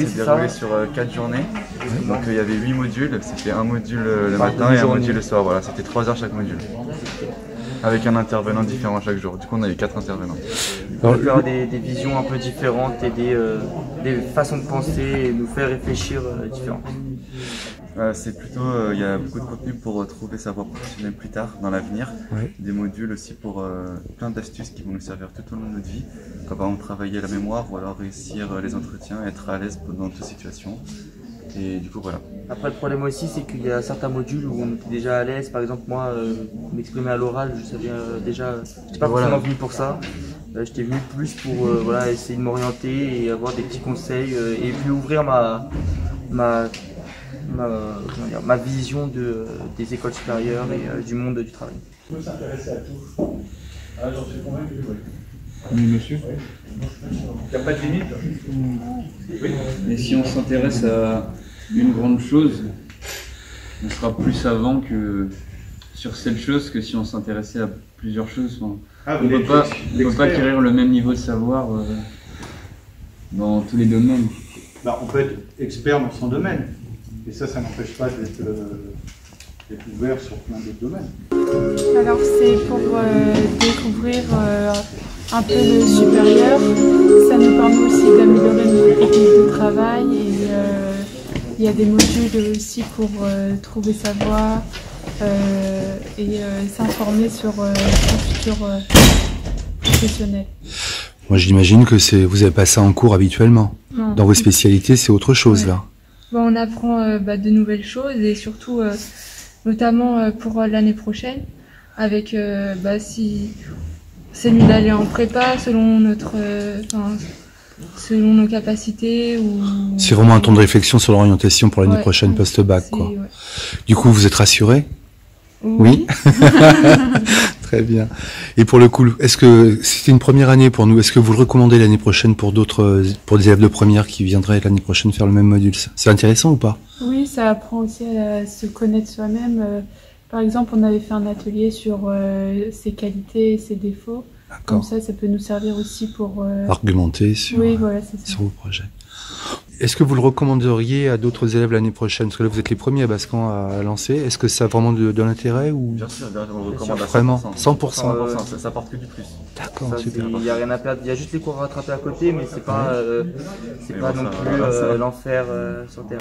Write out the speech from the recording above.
s'est déroulé sur 4 journées. Donc il y avait 8 modules, c'était un module le matin et un module le soir. Voilà, c'était 3 heures chaque module. Avec un intervenant différent chaque jour. Du coup, on a eu 4 intervenants. On peut avoir des visions un peu différentes et des façons de penser et nous faire réfléchir différentes. C'est plutôt, il y a beaucoup de contenu pour trouver sa voie professionnelle plus tard, dans l'avenir. Oui. Des modules aussi pour plein d'astuces qui vont nous servir tout au long de notre vie. Comme par exemple travailler la mémoire ou alors réussir les entretiens, être à l'aise dans toute situation. Et du coup, voilà. Après, le problème aussi, c'est qu'il y a certains modules où on était déjà à l'aise. Par exemple, moi, m'exprimer à l'oral, je savais déjà, je n'étais pas forcément venu pour ça. J'étais venu plus pour voilà, essayer de m'orienter et avoir des petits conseils et puis ouvrir ma vision des écoles supérieures et du monde du travail. Il faut s'intéresser à tout. Ah, j'en suis convaincu, oui. Oui, monsieur. Il n'y a pas de limite. Oui. Et si on s'intéresse à une grande chose, on sera plus savant que sur cette chose que si on s'intéressait à plusieurs choses. On ne peut pas acquérir le même niveau de savoir dans tous les domaines. Bah, on peut être expert dans son domaine. Et ça n'empêche pas d'être ouvert sur plein d'autres domaines. Alors c'est pour découvrir un peu le supérieur. Ça nous permet aussi d'améliorer nos techniques de travail et il y a des modules aussi pour trouver sa voie et s'informer sur son futur professionnel. Moi j'imagine que vous avez pas ça en cours habituellement. Non. Dans vos spécialités, c'est autre chose ouais. Là. Bon, on apprend de nouvelles choses et surtout notamment pour l'année prochaine avec si c'est mieux d'aller en prépa selon selon nos capacités ou... C'est vraiment un temps de réflexion sur l'orientation pour l'année prochaine post-bac quoi. Ouais. Du coup, vous êtes rassuré? Oui. Très bien. Et pour le coup, est-ce que c'était une première année pour nous? Est-ce que vous le recommandez l'année prochaine pour des élèves de première qui viendraient l'année prochaine faire le même module? C'est intéressant ou pas? Oui, ça apprend aussi à se connaître soi-même. Par exemple, on avait fait un atelier sur ses qualités et ses défauts. Comme ça peut nous servir aussi pour... argumenter sur, voilà, sur vos projets. Est-ce que vous le recommanderiez à d'autres élèves l'année prochaine? Parce que là, vous êtes les premiers à Bascan à lancer. Est-ce que ça a vraiment de l'intérêt ou... Bien sûr, on le recommande à 100%. Vraiment 100%. Ça apporte que du plus. D'accord, super. Il n'y a rien à perdre. Il y a juste les cours à rattraper à côté, mais c'est pas non plus l'enfer sur Terre.